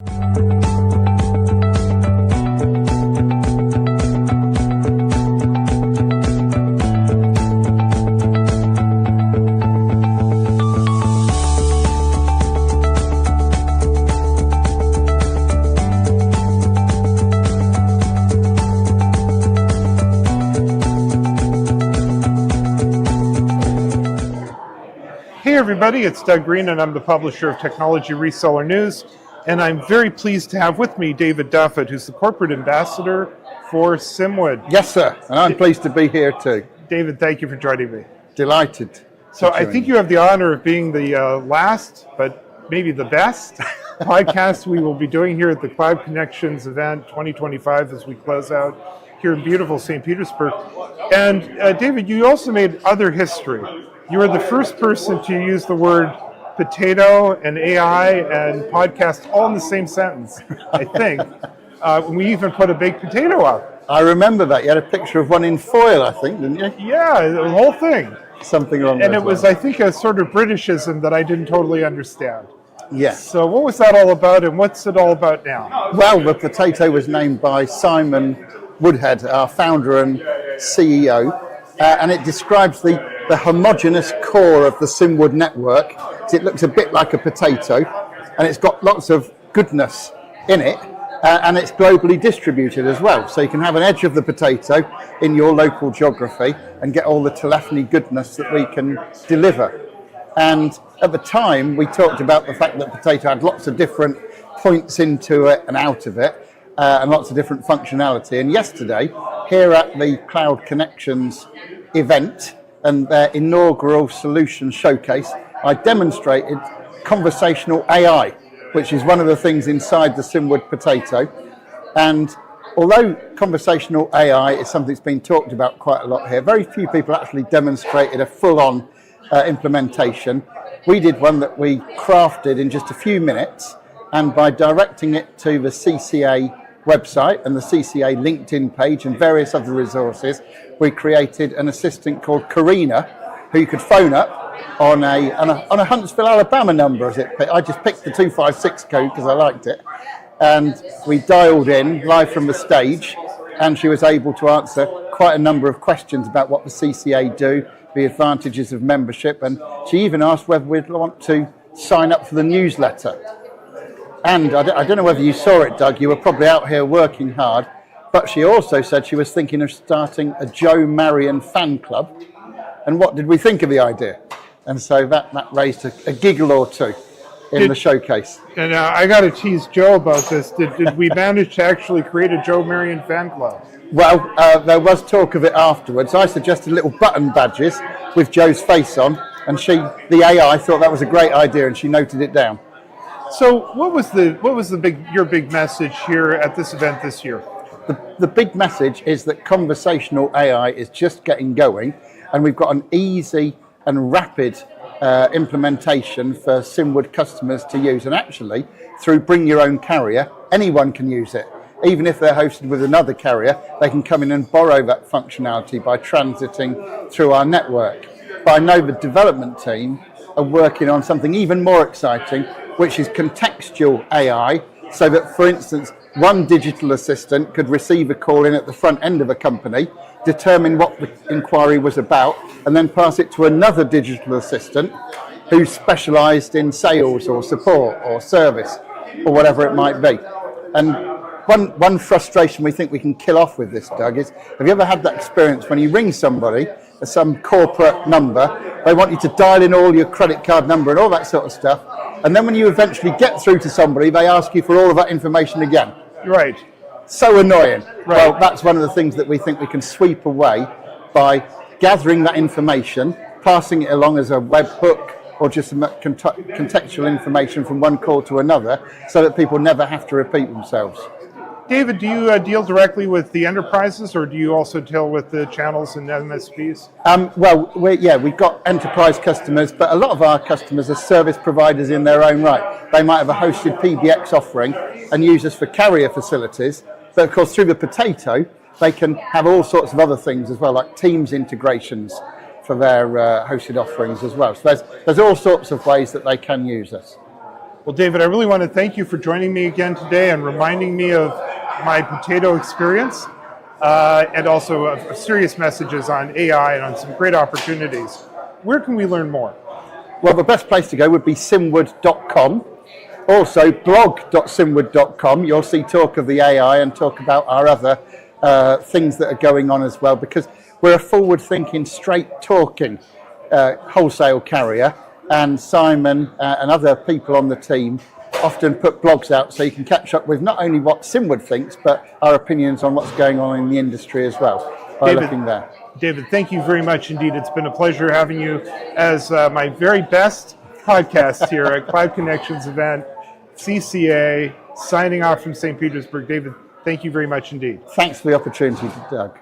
Hey everybody, it's Doug Green and I'm the publisher of Technology Reseller News, and I'm very pleased to have with me David Duffett, who's the corporate ambassador for Simwood. Yes sir, and I'm pleased to be here too. David, thank you for joining me. Delighted. So I think you have the honor of being the last, but maybe the best, podcast we will be doing here at the Cloud Connections event 2025 as we close out here in beautiful St. Petersburg. And David, you also made other history. You were the first person to use the word potato and AI and podcast all in the same sentence, I think. We even put a baked potato up. I remember that. You had a picture of one in foil, I think, didn't you? Yeah, the whole thing. Something along And those it was, lines. I think, a sort of Britishism that I didn't totally understand. Yes. So what was that all about, and what's it all about now? Well, the potato was named by Simon Woodhead, our founder and CEO, and it describes the homogenous core of the Simwood network. It looks a bit like a potato, and it's got lots of goodness in it, and it's globally distributed as well. So you can have an edge of the potato in your local geography and get all the telephony goodness that we can deliver. And at the time, we talked about the fact that potato had lots of different points into it and out of it, and lots of different functionality. And yesterday, here at the Cloud Connections event and their inaugural solution showcase, I demonstrated conversational AI, which is one of the things inside the Simwood potato. And although conversational AI is something that's been talked about quite a lot here, very few people actually demonstrated a full-on implementation. We did one that we crafted in just a few minutes, and by directing it to the CCA website and the CCA LinkedIn page and various other resources, we created an assistant called Karina, who you could phone up on a Huntsville, Alabama number. I just picked the 256 code because I liked it, and we dialed in live from the stage, and she was able to answer quite a number of questions about what the CCA do, the advantages of membership, and she even asked whether we'd want to sign up for the newsletter. And I don't know whether you saw it, Doug, you were probably out here working hard, but she also said she was thinking of starting a Joe Marion fan club. And what did we think of the idea? And so that raised a giggle or two in the showcase. And I got to tease Joe about this. Did we manage to actually create a Joe Marion fan club? Well, there was talk of it afterwards. I suggested little button badges with Joe's face on, and the AI thought that was a great idea, and she noted it down. So what was your big message here at this event this year? The big message is that conversational AI is just getting going, and we've got an easy and rapid implementation for Simwood customers to use. And actually, through Bring Your Own Carrier, anyone can use it. Even if they're hosted with another carrier, they can come in and borrow that functionality by transiting through our network. But I know the development team are working on something even more exciting, which is contextual AI, so that, for instance, one digital assistant could receive a call in at the front end of a company, determine what the inquiry was about, and then pass it to another digital assistant who's specialised in sales or support or service or whatever it might be. And one frustration we think we can kill off with this, Doug, is, have you ever had that experience when you ring somebody, some corporate number, they want you to dial in all your credit card number and all that sort of stuff, and then when you eventually get through to somebody, they ask you for all of that information again. Right. So annoying. Right. Well, that's one of the things that we think we can sweep away by gathering that information, passing it along as a webhook or just some contextual information from one call to another, so that people never have to repeat themselves. David, do you deal directly with the enterprises, or do you also deal with the channels and MSPs? Well, we've got enterprise customers, but a lot of our customers are service providers in their own right. They might have a hosted PBX offering and use us for carrier facilities, but of course through the potato, they can have all sorts of other things as well, like Teams integrations for their hosted offerings as well. So there's all sorts of ways that they can use us. Well, David, I really want to thank you for joining me again today and reminding me of my potato experience and also of serious messages on AI and on some great opportunities. Where can we learn more? Well, the best place to go would be simwood.com. Also, blog.simwood.com. You'll see talk of the AI and talk about our other things that are going on as well, because we're a forward-thinking, straight-talking wholesale carrier, and Simon and other people on the team often put blogs out so you can catch up with not only what Simwood thinks, but our opinions on what's going on in the industry as well by looking there. David, thank you very much indeed. It's been a pleasure having you as my very best podcast here at Cloud Connections event, CCA, signing off from St. Petersburg. David, thank you very much indeed. Thanks for the opportunity, Doug.